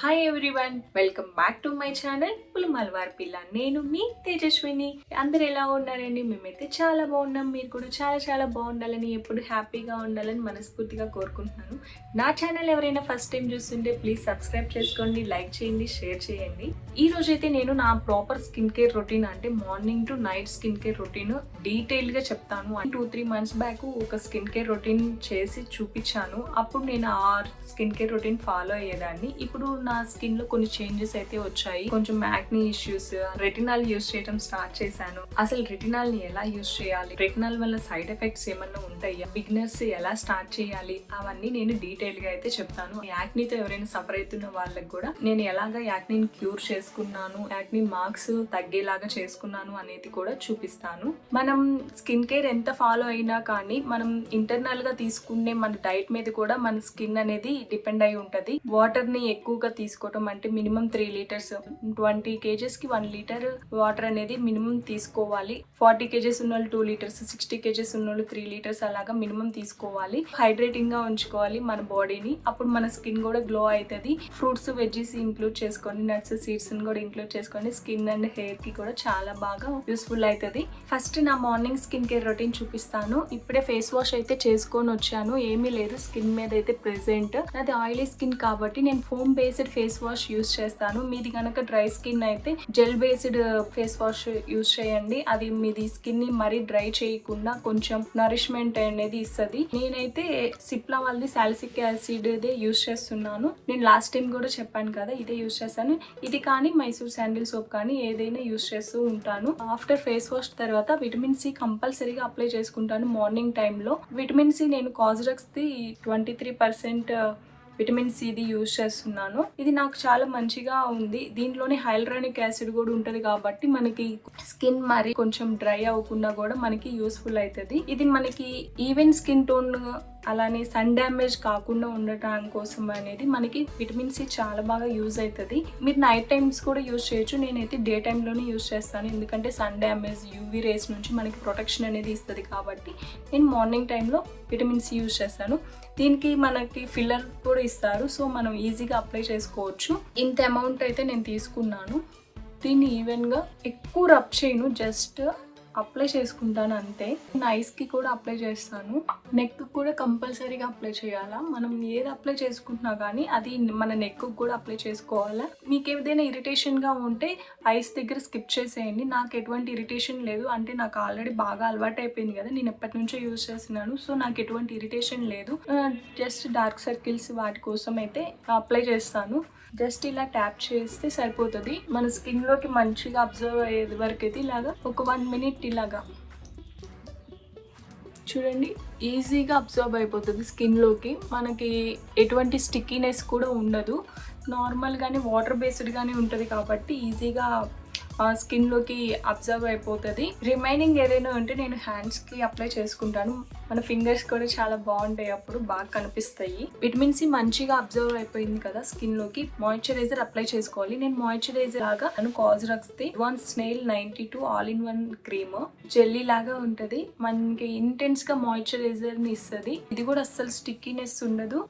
Hi everyone, welcome back to my channel Pulumalwar Pilla. నేను మీ తేజస్విని. అందరు ఎలా ఉన్నారండి? మేమైతే చాలా బాగున్నాం. మీరు కూడా చాలా చాలా బాగుండాలని, ఎప్పుడు హ్యాపీగా ఉండాలని మనస్ఫూర్తిగా కోరుకుంటున్నాను. నా ఛానల్ ఎవరైనా ఫస్ట్ టైం చూస్తుంటే ప్లీజ్ సబ్స్క్రైబ్ చేసుకోండి, లైక్ చేయండి, షేర్ చేయండి. ఈ రోజైతే నేను నా ప్రాపర్ స్కిన్ కేర్ రొటీన్, అంటే morning to night skin care routine detail గా చెప్తాను. 2-3 months బ్యాక్ ఒక స్కిన్ కేర్ రొటీన్ చేసి చూపించాను. అప్పుడు నేను ఆ స్కిన్ కేర్ రొటీన్ ఫాలో అయ్యేదాన్ని. ఇప్పుడు నా స్కిన్ లో కొన్ని చేంజెస్ అయితే వచ్చాయి. కొంచెం యాక్నీ ఇష్యూస్, రెటినాల్ యూస్ చేయడం స్టార్ట్ చేశాను. అసలు రెటినాల్ ని ఎలా యూస్ చేయాలి, రెటినాల్ వల్ల సైడ్ ఎఫెక్ట్స్ ఏమన్నా ఉంటాయా, బిగినర్స్ ఎలా స్టార్ట్ చేయాలి, అవన్నీ నేను డీటెయిల్ గా అయితే చెప్తాను. యాక్నీతో ఎవరైనా సఫర్ అవుతున్న వాళ్ళకి కూడా నేను ఎలాగా యాక్నీని క్యూర్ చేసుకున్నాను, యాక్నీ మార్క్స్ తగ్గేలాగా చేసుకున్నాను అనేది కూడా చూపిస్తాను. మనం స్కిన్ కేర్ ఎంత ఫాలో అయినా కానీ మనం ఇంటర్నల్ గా తీసుకునే మన డైట్ మీద కూడా మన స్కిన్ అనేది డిపెండ్ అయి ఉంటది. వాటర్ ని ఎక్కువగా తీసుకోవటం, అంటే మినిమం 3 liters, 20 kgs కి 1 liter వాటర్ అనేది మినిమం తీసుకోవాలి. 40 kgs ఉన్న వాళ్ళు 2 liters, 60 kgs ఉన్న వాళ్ళు 3 liters అలాగా మినిమం తీసుకోవాలి. హైడ్రేటింగ్ గా ఉంచుకోవాలి మన బాడీని. అప్పుడు మన స్కిన్ కూడా గ్లో అవుతుంది. ఫ్రూట్స్, వెజ్జెస్ ఇంక్లూడ్ చేసుకొని, నట్స్, సీడ్స్ కూడా ఇంక్లూడ్ చేసుకొని స్కిన్ అండ్ హెయిర్ కి కూడా చాలా బాగా యూస్ఫుల్ అవుతుంది. ఫస్ట్ నా మార్నింగ్ స్కిన్ కేర్ రొటీన్ చూపిస్తాను. ఇప్పుడే ఫేస్ వాష్ అయితే చేసుకొని వచ్చాను. ఏమీ లేదు స్కిన్ మీద అయితే ప్రెసెంట్. నాది ఆయిలీ స్కిన్ కాబట్టి నేను foam based face wash use చేస్తాను. మీది కనుక డ్రై స్కిన్ అయితే gel based face wash use చేయండి. అది మీది స్కిన్ ని మరీ డ్రై చేయకుండా కొంచెం నరిష్మెంట్ అనేది ఇస్తుంది. నేనైతే సిప్లా వాళ్ళది సాలిసిక్ యాసిడ్ ఇదే యూస్ చేస్తున్నాను. నేను లాస్ట్ టైం కూడా చెప్పాను కదా, ఇదే యూస్ చేస్తాను. ఇది కానీ మైసూర్ శాండిల్ సోప్ కానీ ఏదైనా యూస్ చేస్తూ ఉంటాను. ఆఫ్టర్ ఫేస్ వాష్ తర్వాత విటమిన్ సి కంపల్సరీగా అప్లై చేసుకుంటాను మార్నింగ్ టైంలో. విటమిన్ సి నేను కాజ్రక్స్ ది 23% విటమిన్ సిది యూజ్ చేస్తున్నాను. ఇది నాకు చాలా మంచిగా ఉంది. దీంట్లోనే హైలరానిక్ యాసిడ్ కూడా ఉంటది కాబట్టి మనకి స్కిన్ మరి కొంచెం డ్రై అవ్వకుండా కూడా మనకి యూస్ఫుల్ అవుతుంది. ఇది మనకి ఈవెన్ స్కిన్ టోన్ అలానే సన్ డ్యామేజ్ కాకుండా ఉండటం కోసం అనేది మనకి విటమిన్ సి చాలా బాగా యూజ్ అవుతుంది. మీరు నైట్ టైమ్స్ కూడా యూజ్ చేయొచ్చు. నేనైతే డే టైంలోనే యూజ్ చేస్తాను. ఎందుకంటే సన్ డ్యామేజ్, యూవీ రేస్ నుంచి మనకి ప్రొటెక్షన్ అనేది ఇస్తుంది కాబట్టి నేను మార్నింగ్ టైంలో విటమిన్ సి యూజ్ చేస్తాను. దీనికి మనకి ఫిల్లర్ కూడా ఇస్తారు, సో మనం ఈజీగా అప్లై చేసుకోవచ్చు. ఇంత అమౌంట్ అయితే నేను తీసుకున్నాను. దీన్ని ఈవెన్గా ఎక్కువ రబ్ చేయను, జస్ట్ అప్లై చేసుకుంటాను అంతే. ఐస్ కి కూడా అప్లై చేస్తాను. నెక్ కూడా కంపల్సరీగా అప్లై చేయాలా. మనం ఏది అప్లై చేసుకుంటున్నా కానీ అది మన నెక్ కూడా అప్లై చేసుకోవాలా. మీకు ఏదైనా ఇరిటేషన్ గా ఉంటే ఐస్ దగ్గర స్కిప్ చేసేయండి. నాకు ఎటువంటి ఇరిటేషన్ లేదు, అంటే నాకు ఆల్రెడీ బాగా అలవాటు అయిపోయింది కదా, నేను ఎప్పటి నుంచో యూజ్ చేస్తున్నాను. సో నాకు ఎటువంటి ఇరిటేషన్ లేదు. జస్ట్ డార్క్ సర్కిల్స్ వాటి కోసం అయితే అప్లై చేస్తాను. జస్ట్ ఇలా ట్యాప్ చేస్తే సరిపోతుంది. మన స్కిన్ లోకి మంచిగా అబ్జర్వ్ అయ్యేది వరకు అయితే ఇలాగా ఒక 1 minute ఇలాగా చూడండి, ఈజీగా అబ్జర్వ్ అయిపోతుంది స్కిన్ లోకి. మనకి ఎటువంటి స్టిక్కీనెస్ కూడా ఉండదు. నార్మల్గానే వాటర్ బేస్డ్గానే ఉంటుంది కాబట్టి ఈజీగా స్కిన్ లోకి అబ్జర్వ్ అయిపోతుంది. రిమైనింగ్ ఏదైనా ఉంటే నేను హ్యాండ్స్ కి అప్లై చేసుకుంటాను. మన ఫింగర్స్ కూడా చాలా బాగుంటాయి, అప్పుడు బాగా కనిపిస్తాయి. విటమిన్ సి మంచిగా అబ్జర్వ్ అయిపోయింది కదా స్కిన్ లోకి. మాయిశ్చరైజర్ అప్లై చేసుకోవాలి. నేను మాయిశ్చరైజర్ లాగా Cosrx the advance snail 92 all-in-one cream jelly లాగా ఉంటది. మనకి ఇంటెన్స్ గా మాయిశ్చరైజర్ ని ఇస్తుంది. ఇది కూడా అస్సలు స్టిక్కీనెస్ ఉండదు.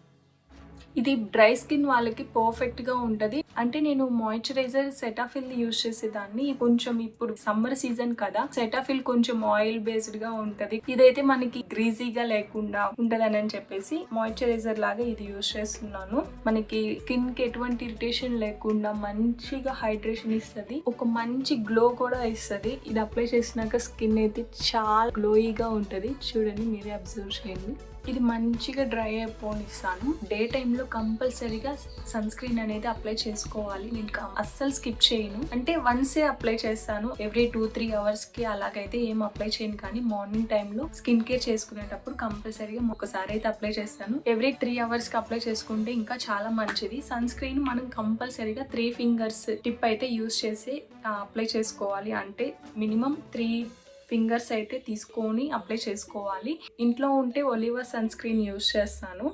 ఇది డ్రై స్కిన్ వాళ్ళకి పర్ఫెక్ట్ గా ఉంటది. అంటే నేను మాయిశ్చరైజర్ సెటాఫిల్ యూజ్ చేసేదాన్ని. కొంచెం ఇప్పుడు సమ్మర్ సీజన్ కదా, సెటాఫిల్ కొంచెం ఆయిల్ బేస్డ్ గా ఉంటది. ఇదైతే మనకి గ్రీజీగా లేకుండా ఉంటదని చెప్పేసి మాయిశ్చరైజర్ లాగా ఇది యూజ్ చేస్తున్నాను. మనకి స్కిన్ కి ఎటువంటి ఇరిటేషన్ లేకుండా మంచిగా హైడ్రేషన్ ఇస్తుంది, ఒక మంచి గ్లో కూడా ఇస్తుంది. ఇది అప్లై చేసినాక స్కిన్ అయితే చాలా గ్లోయిగా ఉంటది. చూడండి, మీరే అబ్జర్వ్ చేయండి. ఇది మంచిగా డ్రై అయిపోనిస్తాను. డే టైంలో కంపల్సరీగా సన్ స్క్రీన్ అనేది అప్లై చేసుకోవాలి. నేను అస్సలు స్కిప్ చేయను, అంటే వన్సే అప్లై చేస్తాను. ఎవ్రీ 2-3 hours కి అలాగైతే ఏం అప్లై చేయను. కానీ మార్నింగ్ టైంలో స్కిన్ కేర్ చేసుకునేటప్పుడు కంపల్సరీగా ఒకసారి అయితే అప్లై చేస్తాను. ఎవ్రీ 3 hours కి అప్లై చేసుకుంటే ఇంకా చాలా మంచిది. సన్ స్క్రీన్ మనం కంపల్సరీగా 3 fingers టిప్ అయితే యూజ్ చేసి అప్లై చేసుకోవాలి. అంటే మినిమం 3 fingers అయితే తీసుకొని అప్లై చేసుకోవాలి. ఇంట్లో ఉంటే ఒలివా సన్ స్క్రీన్ యూజ్ చేస్తాను.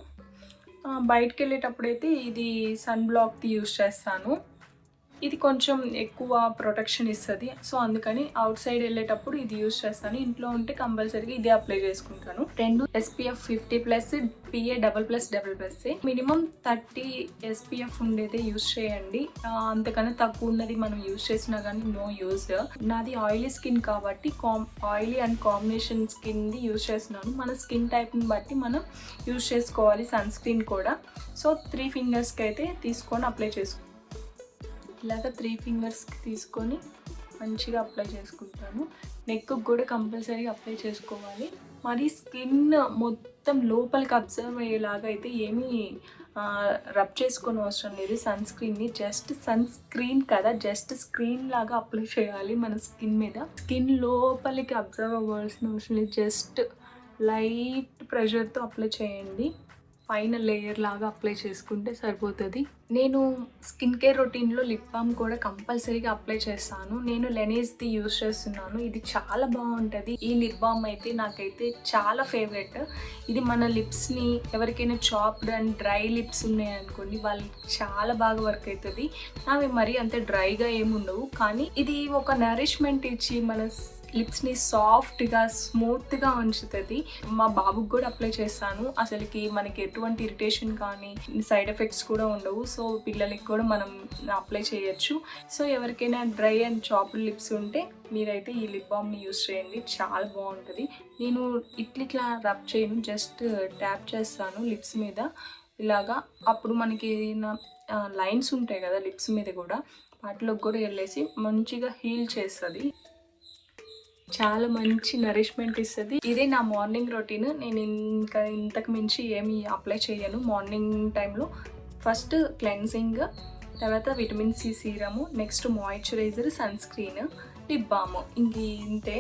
బయటకు వెళ్ళేటప్పుడు అయితే ఇది సన్ బ్లాక్ది యూజ్ చేస్తాను. ఇది కొంచెం ఎక్కువ ప్రొటెక్షన్ ఇస్తుంది. సో అందుకని అవుట్ సైడ్ వెళ్ళేటప్పుడు ఇది యూజ్ చేస్తాను. ఇంట్లో ఉంటే కంపల్సరీగా ఇదే అప్లై చేసుకుంటాను. 2 SPF 50+ PA+++. మినిమం 30 SPF ఉండేదే యూజ్ చేయండి. అంతకన్నా తక్కువ ఉన్నది మనం యూజ్ చేసినా కానీ నో యూజ్. నాది ఆయిలీ స్కిన్ కాబట్టి ఆయిలీ అండ్ కాంబినేషన్ స్కిన్ది యూజ్ చేస్తున్నాను. మన స్కిన్ టైప్ని బట్టి మనం యూజ్ చేసుకోవాలి సన్ స్క్రీన్ కూడా. సో 3 ఫింగర్స్కి అయితే తీసుకొని అప్లై చేసుకో. ఇలాగ 3 ఫింగర్స్కి తీసుకొని మంచిగా అప్లై చేసుకుంటాను. నెక్ కూడా కంపల్సరీగా అప్లై చేసుకోవాలి. మరి స్కిన్ మొత్తం లోపలికి అబ్జర్వ్ అయ్యేలాగా అయితే ఏమీ రబ్ చేసుకొని అవసరం లేదు సన్ స్క్రీన్ని. జస్ట్ సన్ స్క్రీన్ కదా, జస్ట్ స్క్రీన్ లాగా అప్లై చేయాలి మన స్కిన్ మీద. స్కిన్ లోపలికి అబ్జర్వ్ అవ్వాల్సిన అవసరం లేదు. జస్ట్ లైట్ ప్రెషర్తో అప్లై చేయండి. పైన లేయర్ లాగా అప్లై చేసుకుంటే సరిపోతుంది. నేను స్కిన్ కేర్ రొటీన్లో లిప్ బామ్ కూడా కంపల్సరీగా అప్లై చేస్తాను. నేను లెనేజ్ది యూజ్ చేస్తున్నాను. ఇది చాలా బాగుంటుంది. ఈ లిప్ బామ్ అయితే నాకైతే చాలా ఫేవరెట్. ఇది మన లిప్స్ని ఎవరికైనా చాప్డ్ అండ్ డ్రై లిప్స్ ఉన్నాయనుకోండి, వాళ్ళకి చాలా బాగా వర్క్ అవుతుంది. అవి మరీ అంత డ్రైగా ఏముండవు, కానీ ఇది ఒక నరిష్మెంట్ ఇచ్చి మన లిప్స్ని సాఫ్ట్గా స్మూత్గా ఉంచుతుంది. మా బాబుకి కూడా అప్లై చేస్తాను. అసలుకి మనకి ఎటువంటి ఇరిటేషన్ కానీ సైడ్ ఎఫెక్ట్స్ కూడా ఉండవు. సో పిల్లలకి కూడా మనం అప్లై చేయొచ్చు. సో ఎవరికైనా డ్రై అండ్ చాప్డ్ లిప్స్ ఉంటే మీరైతే ఈ లిప్ బామ్ని యూజ్ చేయండి. చాలా బాగుంటుంది. నేను ఇట్లా రబ్ చేయను, జస్ట్ ట్యాప్ చేస్తాను లిప్స్ మీద ఇలాగా. అప్పుడు మనకి లైన్స్ ఉంటాయి కదా లిప్స్ మీద కూడా, వాటిలోకి కూడా వెళ్ళేసి మంచిగా హీల్ చేస్తుంది. చాలా మంచి నరిష్మెంట్ ఇస్తుంది. ఇదే నా మార్నింగ్ రొటీన్. నేను ఇంకా ఇంతకు మించి ఏమి అప్లై చేయను. మార్నింగ్ టైంలో ఫస్ట్ క్లెన్జింగ్, తర్వాత vitamin C serum, next moisturiser, sunscreen, lip balm. ఇంతే.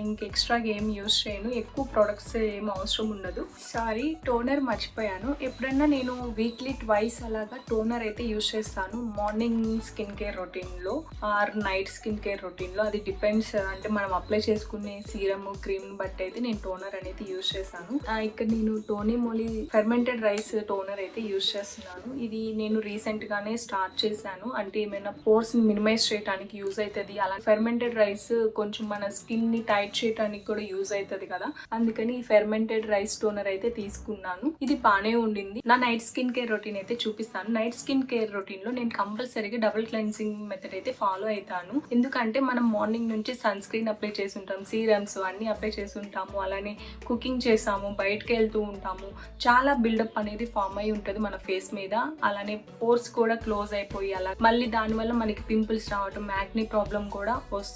ఇంక ఎక్స్ట్రాగా ఏం యూజ్ చేయను. ఎక్కువ ప్రొడక్ట్స్ ఏం అవసరం ఉండదు. సారీ, టోనర్ మర్చిపోయాను. ఎప్పుడన్నా నేను వీక్లీ ట్వైస్ అలాగా టోనర్ అయితే యూజ్ చేస్తాను. మార్నింగ్ స్కిన్ కేర్ రొటీన్లో ఆర్ నైట్ స్కిన్ కేర్ రొటీన్లో, అది డిపెండ్స్. అంటే మనం అప్లై చేసుకునే సీరమ్ క్రీమ్ని బట్టి అయితే నేను టోనర్ అనేది యూజ్ చేస్తాను. ఇక్కడ నేను Tony Moly fermented rice toner అయితే యూజ్ చేస్తున్నాను. ఇది నేను రీసెంట్గానే స్టార్ట్ చేశాను. అంటే ఏమైనా పోర్స్ని మినిమైజ్ చేయడానికి యూజ్ అవుతుంది. అలా ఫెర్మెంటెడ్ రైస్ కొంచెం మన స్కిన్ ని టైట్ చేయడానికి కూడా యూజ్ అవుతుంది కదా, అందుకని ఈ ఫెర్మెంటెడ్ రైస్ టోనర్ అయితే తీసుకున్నాను. ఇది బానే ఉండింది. నా నైట్ స్కిన్ కేర్ రొటీన్ అయితే చూపిస్తాను. నైట్ స్కిన్ కేర్ రొటీన్ లో నేను కంపల్సరీగా డబుల్ క్లెన్సింగ్ మెథడ్ అయితే ఫాలో అవుతాను. ఎందుకంటే మనం మార్నింగ్ నుంచి సన్ స్క్రీన్ అప్లై చేసి ఉంటాం, సీరమ్స్ అన్ని అప్లై చేసి ఉంటాము, అలానే కుకింగ్ చేసాము, బయటకు వెళ్తూ ఉంటాము, చాలా బిల్డప్ అనేది ఫామ్ అయి ఉంటుంది మన ఫేస్ మీద. అలానే పోర్స్ కూడా క్లోజ్ అయిపోయి అలా మళ్ళీ దానివల్ల మనకి పింపుల్స్ రావటం, యాక్నీ ప్రాబ్లం కూడా వస్తుంది.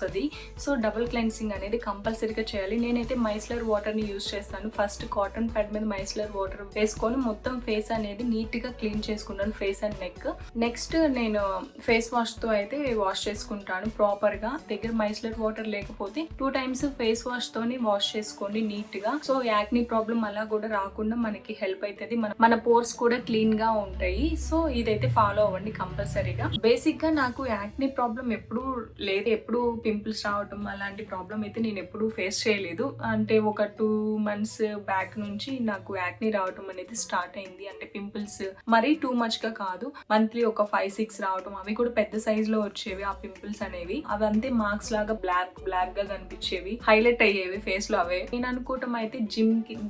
సో డబుల్ క్లెన్సింగ్ అనేది కంపల్సరీగా చేయాలి. నేనైతే మైస్లర్ వాటర్ని యూజ్ చేస్తాను. ఫస్ట్ కాటన్ ప్యాడ్ మీద మైస్లర్ వాటర్ వేసుకొని మొత్తం ఫేస్ అనేది నీట్గా క్లీన్ చేసుకుంటాను, ఫేస్ అండ్ నెక్. నెక్స్ట్ నేను ఫేస్ వాష్తో అయితే వాష్ చేసుకుంటాను ప్రాపర్గా. దగ్గర మైస్లర్ వాటర్ లేకపోతే 2 times ఫేస్ వాష్తోని వాష్ చేసుకోండి నీట్గా. సో యాక్నీ ప్రాబ్లం అలా కూడా రాకుండా మనకి హెల్ప్ అవుతుంది. మన పోర్స్ కూడా క్లీన్గా ఉంటాయి. సో ఇదైతే ఫాలో అవ్వండి కంపల్సరీగా. బేసిక్గా నాకు యాక్నీ ప్రాబ్లం ఎప్పుడూ లేదు. ఎప్పుడు పింపుల్స్ రావటం అలాంటి ప్రాబ్లం అయితే నేను ఎప్పుడూ ఫేస్ చేయలేదు. అంటే ఒక 2 months బ్యాక్ నుంచి నాకు యాక్నీ రావటం అనేది స్టార్ట్ అయింది. అంటే పింపుల్స్ మరీ టూ మచ్ గా కాదు, మంత్లీ ఒక 5-6 రావటం. అవి కూడా పెద్ద సైజ్ లో వచ్చేవి ఆ పింపుల్స్ అనేవి. అవి అంతే మార్క్స్ లాగా బ్లాక్ గా కనిపించేవి, హైలైట్ అయ్యేవి ఫేస్ లో. అవే నేను అనుకోవటం అయితే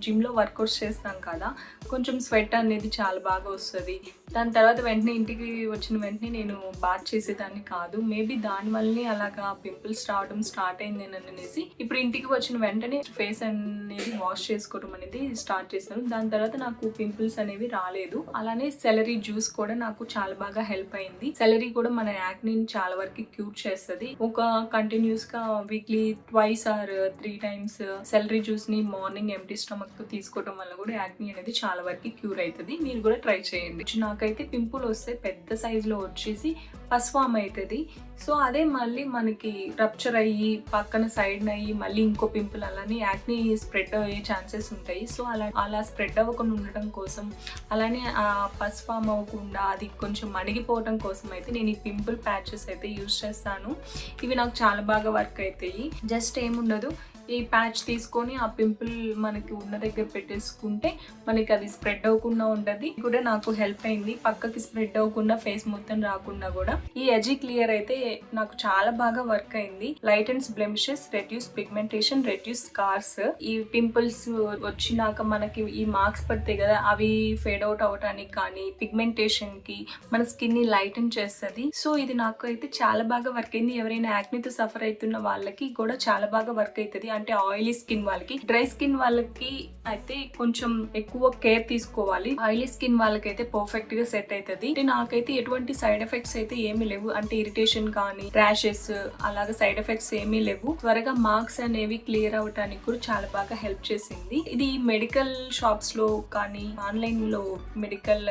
జిమ్ లో వర్కౌట్స్ చేస్తాం కదా, కొంచెం స్వెట్ అనేది చాలా బాగా వస్తుంది. దాని తర్వాత వెంటనే ఇంటికి వచ్చిన వెంటనే నేను బాత్ చేసేదాన్ని కాదు. మేబీ దాని వల్లనే అలాగా పింపుల్స్ రావడం స్టార్ట్ అయింది అనేసి ఇప్పుడు ఇంటికి వచ్చిన వెంటనే ఫేస్ అనేది వాష్ చేసుకోవడం అనేది స్టార్ట్ చేశాను. దాని తర్వాత నాకు పింపుల్స్ అనేవి రాలేదు. అలానే సెలరీ జ్యూస్ కూడా నాకు చాలా బాగా హెల్ప్ అయింది. సెలరీ కూడా మన యాక్నీని చాలా వరకు క్యూర్ చేస్తుంది. ఒక కంటిన్యూస్ గా weekly 2 or 3 times salary juice ని మార్నింగ్ ఎంప్టీ స్టమక్ తో తీసుకోవడం వల్ల కూడా యాక్నీ అనేది చాలా వరకు క్యూర్ అవుతుంది. మీరు కూడా ట్రై చేయండి. నాకైతే పింపుల్ వస్తే పెద్ద సైజ్ లో వచ్చేసి పస్ ఫామ్ అవుతుంది. సో అదే మళ్ళీ మనకి రప్చర్ అయ్యి పక్కన సైడ్ అయ్యి మళ్ళీ ఇంకో పింపుల్, అలానే యాక్నీ స్ప్రెడ్ అయ్యే ఛాన్సెస్ ఉంటాయి. సో అలా స్ప్రెడ్ అవ్వకుండా ఉండటం కోసం, అలానే ఆ పస్ ఫామ్ అవ్వకుండా అది కొంచెం మణిగిపోవడం కోసం అయితే నేను ఈ పింపుల్ ప్యాచెస్ అయితే యూజ్ చేస్తాను. ఇవి నాకు చాలా బాగా వర్క్ అవుతాయి. జస్ట్ ఏముండదు, ఈ ప్యాచ్ తీసుకొని ఆ పింపుల్ మనకి ఉన్న దగ్గర పెట్టేసుకుంటే మనకి అది స్ప్రెడ్ అవ్వకుండా ఉంటుంది కూడా. నాకు హెల్ప్ అయింది, పక్కకి స్ప్రెడ్ అవ్వకుండా ఫేస్ మొత్తం రాకుండా కూడా. ఈ ఎజీ క్లియర్ అయితే నాకు చాలా బాగా వర్క్ అయింది. Lightens blemishes, reduce pigmentation, reduce scars. ఈ పింపుల్స్ వచ్చినాక మనకి ఈ మార్క్స్ పడతాయి కదా, అవి ఫేడ్ అవుట్ అవటానికి కానీ పిగ్మెంటేషన్ కి మన స్కిన్ ని లైటన్ చేస్తుంది. సో ఇది నాకు అయితే చాలా బాగా వర్క్ అయింది. ఎవరైనా యాక్నీతో సఫర్ అవుతున్న వాళ్ళకి కూడా చాలా బాగా వర్క్ అవుతుంది. అంటే ఆయిలీ స్కిన్ వాళ్ళకి, డ్రై స్కిన్ వాళ్ళకి అయితే కొంచెం ఎక్కువ కేర్ తీసుకోవాలి. ఆయిలీ స్కిన్ వాళ్ళకైతే పర్ఫెక్ట్ గా సెట్ అవుతుంది. నాకైతే ఎటువంటి సైడ్ ఎఫెక్ట్స్ అయితే ఏమీ లేవు. అంటే ఇరిటేషన్ కానీ ర్యాషెస్ అలాగే సైడ్ ఎఫెక్ట్స్ ఏమీ లేవు. త్వరగా మార్క్స్ అనేవి క్లియర్ అవడానికి కూడా చాలా బాగా హెల్ప్ చేసింది. ఇది మెడికల్ షాప్స్ లో కానీ ఆన్లైన్ లో మెడికల్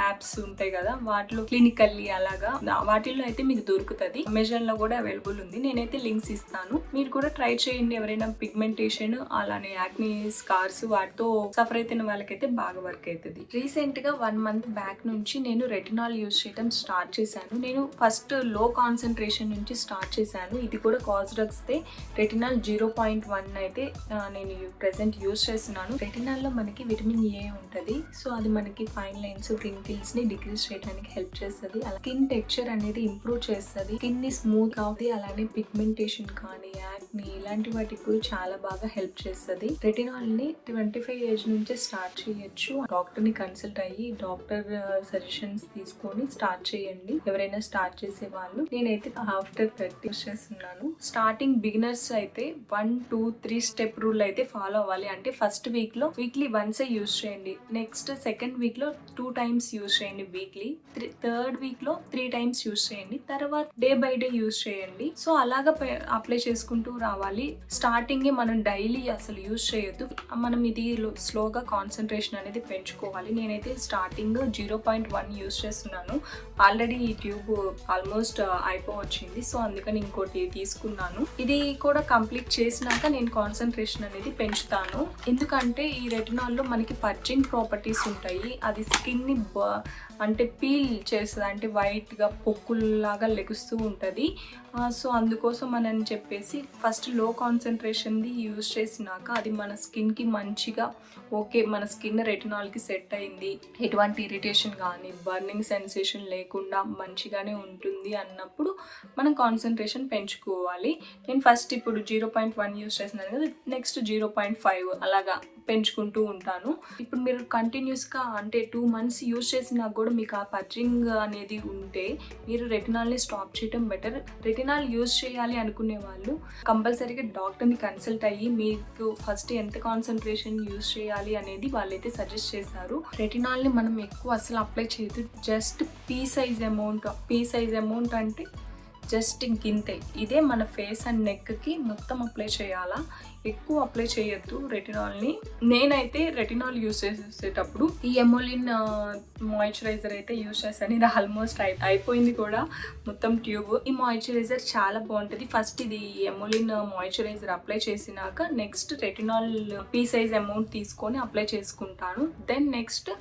యాప్స్ ఉంటాయి కదా, వాటిలో క్లినికల్లీ అలాగా వాటిల్లో అయితే మీకు దొరుకుతుంది. అమెజాన్ లో కూడా అవైలబుల్ ఉంది. నేనైతే లింక్స్ ఇస్తాను, మీరు కూడా ట్రై చేయండి. ఎవరైనా పిగ్మెంటేషన్ అలానే యాక్నీ స్కార్స్ వాటితో సఫర్ అవుతున్న వాళ్ళకైతే బాగా వర్క్ అవుతుంది. రీసెంట్ గా 1 month బ్యాక్ నుంచి నేను రెటినాల్ యూజ్ చేయడం స్టార్ట్ చేశాను. నేను ఫస్ట్ లో కాన్సన్ట్రేషన్ నుంచి స్టార్ట్ చేశాను. ఇది కూడా కాస్డ్రగ్స్ దే రెటినాల్ 0.1 అయితే నేను ప్రెసెంట్ యూజ్ చేస్తున్నాను. రెటినాల్ లో మనకి విటమిన్ ఏ ఉంటుంది. సో అది మనకి ఫైన్ లైన్స్, రింకిల్స్ ని డిక్రీజ్ చేయడానికి హెల్ప్ చేస్తుంది. అలా స్కిన్ టెక్స్చర్ అనేది ఇంప్రూవ్ చేస్తుంది. స్కిన్ ని స్మూత్ అవుతుంది. అలానే పిగ్మెంటేషన్ కానీ యాక్నీ ఇలాంటి వాటికి కూడా చాలా బాగా హెల్ప్ చేస్తుంది. రెటినాల్ ని 25 ఏజ్ నుంచే స్టార్ట్ చేయొచ్చు. డాక్టర్ ని కన్సల్ట్ అయ్యి డాక్టర్ సజెషన్స్ తీసుకొని స్టార్ట్ చేయండి ఎవరైనా స్టార్ట్ చేసే వాళ్ళు. నేనైతే ఆఫ్టర్ 30 చేస్తున్నాను. స్టార్టింగ్ బిగినర్స్ అయితే 1, 2, 3 స్టెప్ రూల్ అయితే ఫాలో అవ్వాలి. అంటే ఫస్ట్ వీక్ లో వీక్లీ వన్స్ యూజ్ చేయండి. నెక్స్ట్ సెకండ్ వీక్ లో 2 times యూజ్ చేయండి వీక్లీ. థర్డ్ వీక్ లో 3 times యూజ్ చేయండి. తర్వాత డే బై డే యూజ్ చేయండి. సో అలాగా అప్లై చేసుకుంటూ రావాలి. స్టార్టింగ్ మనం డైలీ అసలు యూజ్ చేయొద్దు. మనం ఇది స్లోగా కాన్సన్ట్రేషన్ అనేది పెంచుకోవాలి. నేనైతే స్టార్టింగ్ 0.1 యూజ్ చేస్తున్నాను. ఆల్రెడీ ఈ ట్యూబ్ ఆల్మోస్ట్ అయిపోవచ్చింది. సో అందుకని ఇంకోటి తీసుకున్నాను. ఇది కూడా కంప్లీట్ చేసినాక నేను కాన్సన్ట్రేషన్ అనేది పెంచుతాను. ఎందుకంటే ఈ రెటినాల్ లో మనకి పర్జింగ్ ప్రాపర్టీస్ ఉంటాయి. అది స్కిన్ ని అంటే పీల్ చేస్తుంది. అంటే వైట్ గా పొక్కుల్లాగా లెగుస్తూ ఉంటుంది. సో అందుకోసం అని చెప్పేసి ఫస్ట్ లో కాన్సన్ట్రేషన్ది యూజ్ చేసినాక అది మన స్కిన్కి మంచిగా ఓకే, మన స్కిన్ రెటినాల్కి సెట్ అయింది, ఎటువంటి ఇరిటేషన్ కానీ బర్నింగ్ సెన్సేషన్ లేకుండా మంచిగానే ఉంటుంది అన్నప్పుడు మనం కాన్సన్ట్రేషన్ పెంచుకోవాలి. నేను ఫస్ట్ ఇప్పుడు 0.1 యూజ్ చేస్తున్నాను కదా, నెక్స్ట్ 0.5 అలాగా పెంచుకుంటూ ఉంటాను. ఇప్పుడు మీరు కంటిన్యూస్గా అంటే 2 months యూజ్ చేసినా కూడా మీకు ఆ పర్జింగ్ అనేది ఉంటే మీరు రెటినాల్ని స్టాప్ చేయడం బెటర్. రెటినాల్ యూజ్ చేయాలి అనుకునే వాళ్ళు కంపల్సరీగా డాక్టర్ని కన్సల్ట్ అయ్యి మీకు ఫస్ట్ ఎంత కాన్సన్ట్రేషన్ యూజ్ చేయాలి అనేది వాళ్ళైతే సజెస్ట్ చేశారు. రెటినాల్ని మనం ఎక్కువ అసలు అప్లై చేయదు. జస్ట్ పీ సైజ్ అమౌంట్ అంటే జస్ట్ ఇంకింతే. ఇదే మన ఫేస్ అండ్ నెక్కి మొత్తం అప్లై చేయాలా, ఎక్కువ అప్లై చేయొద్దు రెటినాల్ని. నేనైతే రెటినాల్ యూజ్ చేసేటప్పుడు ఈ ఎమోలిన్ మాయిశ్చరైజర్ అయితే యూజ్ చేశాను. ఇది ఆల్మోస్ట్ అయిపోయింది కూడా మొత్తం ట్యూబ్. ఈ మాయిశ్చరైజర్ చాలా బాగుంటుంది. ఫస్ట్ ఇది ఎమోలిన్ మాయిశ్చరైజర్ అప్లై చేసినాక next retinol P size amount తీసుకొని అప్లై చేసుకుంటాను. దెన్ నెక్స్ట్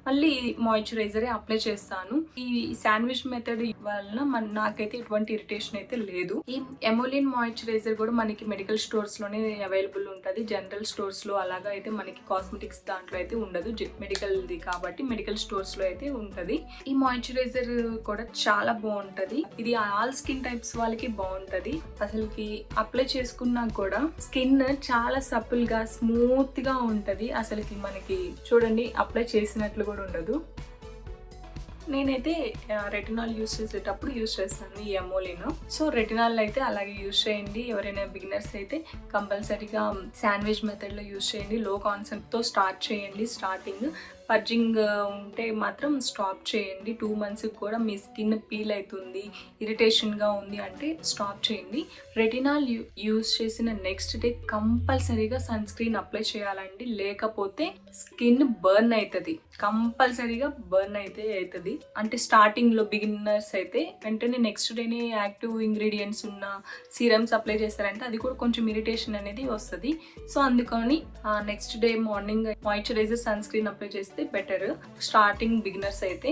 మళ్ళీ మాయిశ్చరైజరే అప్లై చేస్తాను. ఈ శాండ్విచ్ మెథడ్ వలన నాకైతే ఎటువంటి ఇరిటేషన్ అయితే లేదు. ఈ ఎమోలిన్ మాయిశ్చరైజర్ కూడా మనకి మెడికల్ స్టోర్స్ లోనే అవైలబుల్ ఉంటుంది. జనరల్ స్టోర్స్ లో అలాగా అయితే మనకి కాస్మెటిక్స్ దాంట్లో అయితే ఉండదు. మెడికల్ది కాబట్టి మెడికల్ స్టోర్స్ లో అయితే ఉంటది. ఈ మాయిశ్చరైజర్ కూడా చాలా బాగుంటది. ఇది ఆల్ స్కిన్ టైప్స్ వాళ్ళకి బాగుంటది. అసలుకి అప్లై చేసుకున్నా కూడా స్కిన్ చాలా సపుల్ గా స్మూత్ గా ఉంటది. అసలుకి మనకి చూడండి అప్లై చేసినట్లు కూడా ఉండదు. నేనైతే రెటినాల్ యూజ్ చేసేటప్పుడు యూజ్ చేస్తాను ఈ ఎమోలిన్. సో రెటినాల్ అయితే అలాగే యూజ్ చేయండి. ఎవరైనా బిగినర్స్ అయితే కంపల్సరీగా శాండ్విచ్ మెథడ్లో యూజ్ చేయండి. లో కాన్సెప్ట్తో స్టార్ట్ చేయండి. స్టార్టింగ్ పర్జింగ్ ఉంటే మాత్రం స్టాప్ చేయండి. 2 months కూడా మీ స్కిన్ పీల్ అవుతుంది, ఇరిటేషన్గా ఉంది అంటే స్టాప్ చేయండి. రెటినాల్ యూజ్ చేసిన నెక్స్ట్ డే కంపల్సరీగా సన్ స్క్రీన్ అప్లై చేయాలండి. లేకపోతే స్కిన్ బర్న్ అవుతుంది, కంపల్సరీగా బర్న్ అయితే అవుతుంది. అంటే స్టార్టింగ్లో బిగినర్స్ అయితే వెంటనే నెక్స్ట్ డేనే యాక్టివ్ ఇంగ్రీడియంట్స్ ఉన్న సీరమ్స్ అప్లై చేస్తారంటే అది కూడా కొంచెం ఇరిటేషన్ అనేది వస్తుంది. సో అందుకని next day morning moisturiser sunscreen apply చేస్తే బెటర్ స్టార్టింగ్ బిగినర్స్ అయితే.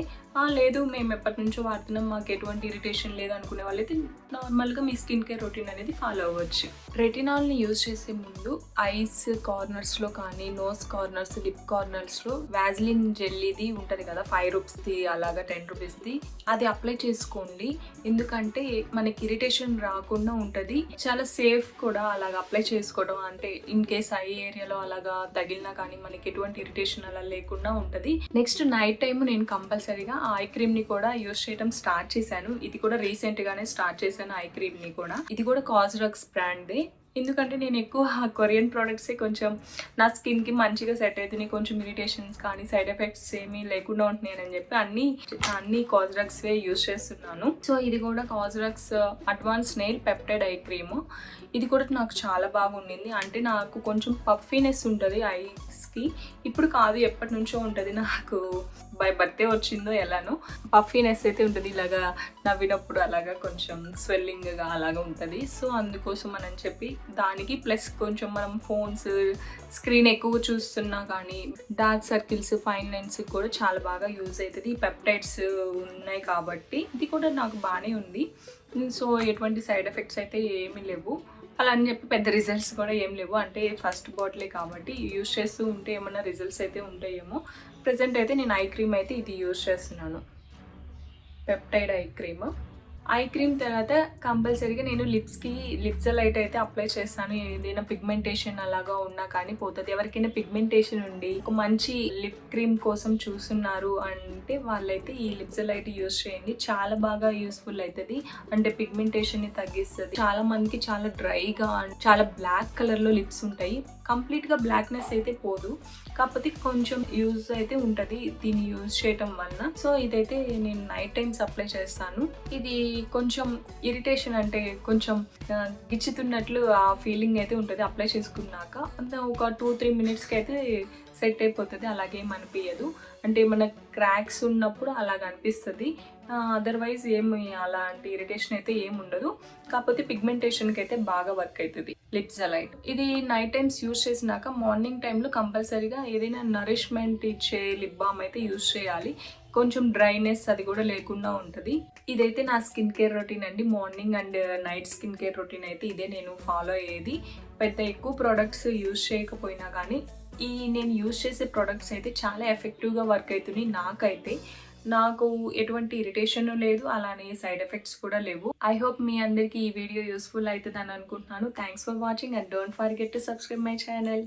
లేదు మేము ఎప్పటి నుంచో వాడుతున్నాం, మాకు ఎటువంటి ఇరిటేషన్ లేదు అనుకునే వాళ్ళైతే నార్మల్గా మీ స్కిన్ కేర్ రొటీన్ అనేది ఫాలో అవ్వచ్చు. రెటినాల్ని యూజ్ చేసే ముందు ఐస్ కార్నర్స్లో కానీ నోస్ కార్నర్స్, లిప్ కార్నర్స్లో వ్యాజిలిన్ జెల్లీది ఉంటుంది కదా 5 రూపీస్ది అలాగా 10 రూపీస్ది, అది అప్లై చేసుకోండి. ఎందుకంటే మనకి ఇరిటేషన్ రాకుండా ఉంటుంది, చాలా సేఫ్ కూడా అలాగా అప్లై చేసుకోవడం. అంటే ఇన్ కేస్ ఐ ఏరియాలో అలాగా తగిలినా కానీ మనకి ఎటువంటి ఇరిటేషన్ అలా లేకుండా ఉంటుంది. నెక్స్ట్ నైట్ టైం నేను కంపల్సరీగా ఆ ఐ క్రీమ్ని కూడా యూజ్ చేయడం స్టార్ట్ చేశాను. ఇది కూడా రీసెంట్గానే స్టార్ట్ చేశాను ఐ క్రీమ్ని కూడా. ఇది కూడా కాజ్రాక్స్ బ్రాండ్ది. ఎందుకంటే నేను ఎక్కువ కొరియన్ ప్రోడక్ట్సే కొంచెం నా స్కిన్కి మంచిగా సెట్ అవుతుంది, కొంచెం ఇరిటేషన్స్ కానీ సైడ్ ఎఫెక్ట్స్ ఏమీ లేకుండా ఉంటున్నాయని చెప్పి అన్ని కాజ్రాక్స్వే యూజ్ చేస్తున్నాను. సో ఇది కూడా Cosrx advance snail peptide eye cream. ఇది కూడా నాకు చాలా బాగా ఉండింది. అంటే నాకు కొంచెం పఫీనెస్ ఉంటుంది ఐస్కి, ఇప్పుడు కాదు ఎప్పటి నుంచో ఉంటుంది, నాకు బై బర్త్డే వచ్చిందో ఎలానో పఫీనెస్ అయితే ఉంటుంది, ఇలాగా నవ్వినప్పుడు అలాగా కొంచెం స్వెల్లింగ్గా అలాగా ఉంటుంది. సో అందుకోసం అని చెప్పి దానికి ప్లస్ కొంచెం మనం ఫోన్స్ స్క్రీన్ ఎక్కువ చూస్తున్నా కానీ డార్క్ సర్కిల్స్, ఫైన్ లైన్స్ కూడా చాలా బాగా యూజ్ అవుతుంది. పెప్టైడ్స్ ఉన్నాయి కాబట్టి ఇది కూడా నాకు బాగానే ఉంది. సో ఎటువంటి సైడ్ ఎఫెక్ట్స్ అయితే ఏమీ లేవు, అలా అని చెప్పి పెద్ద రిజల్ట్స్ కూడా ఏం లేవు. అంటే ఫస్ట్ బాటిలే కాబట్టి యూజ్ చేస్తూ ఉంటే ఏమన్నా రిజల్ట్స్ అయితే ఉంటాయేమో. ప్రజెంట్ అయితే నేను ఐ క్రీమ్ అయితే ఇది యూజ్ చేస్తున్నాను, peptide eye cream. Ice cream తర్వాత కంపల్సరీగా నేను లిప్స్కి లిప్జలైట్ అయితే అప్లై చేస్తాను. ఏదైనా పిగ్మెంటేషన్ అలాగా ఉన్నా కానీ పోతుంది. ఎవరికైనా పిగ్మెంటేషన్ ఉండి ఒక మంచి లిప్ క్రీమ్ కోసం చూస్తున్నారు అంటే వాళ్ళైతే ఈ లిప్జలైట్ యూజ్ చేయండి, చాలా బాగా యూస్ఫుల్ అవుతుంది. అంటే పిగ్మెంటేషన్ని తగ్గిస్తుంది. చాలా మందికి చాలా డ్రైగా చాలా బ్లాక్ కలర్లో లిప్స్ ఉంటాయి, కంప్లీట్గా బ్లాక్నెస్ అయితే పోదు, కాకపోతే కొంచెం యూజ్ అయితే ఉంటుంది దీన్ని యూజ్ చేయటం వలన. సో ఇదైతే నేను నైట్ టైమ్స్ అప్లై చేస్తాను. ఇది కొంచెం ఇరిటేషన్ అంటే కొంచెం గిచ్చుతున్నట్లు ఆ ఫీలింగ్ అయితే ఉంటుంది. అప్లై చేసుకున్నాక అంత ఒక 2-3 మినిట్స్కి అయితే సెట్ అయిపోతుంది, అలాగేం అనిపించదు. అంటే మన క్రాక్స్ ఉన్నప్పుడు అలాగ అనిపిస్తుంది, అదర్వైజ్ ఏమి అలాంటి ఇరిటేషన్ అయితే ఏమి ఉండదు. కాకపోతే పిగ్మెంటేషన్కి అయితే బాగా వర్క్ అవుతుంది లిప్జలైట్. ఇది నైట్ టైమ్స్ యూజ్ చేసినాక మార్నింగ్ టైంలో కంపల్సరీగా ఏదైనా నరిష్మెంట్ ఇచ్చే లిప్ బామ్ అయితే యూజ్ చేయాలి, కొంచెం డ్రైనెస్ అది కూడా లేకుండా ఉంటుంది. ఇదైతే నా స్కిన్ కేర్ రొటీన్ అండి, morning and night skin care routine అయితే ఇదే నేను ఫాలో అయ్యేది. పెద్ద ఎక్కువ ప్రోడక్ట్స్ యూజ్ చేయకపోయినా కానీ నేను యూజ్ చేసే ప్రోడక్ట్స్ అయితే చాలా ఎఫెక్టివ్గా వర్క్ అవుతున్నాయి. నాకు ఎటువంటి ఇరిటేషన్ లేదు, అలానే సైడ్ ఎఫెక్ట్స్ కూడా లేవు. ఐ హోప్ మీ అందరికీ ఈ వీడియో యూస్ఫుల్ అవుతుందని అనుకుంటున్నాను. Thanks for watching and don't forget to subscribe my channel.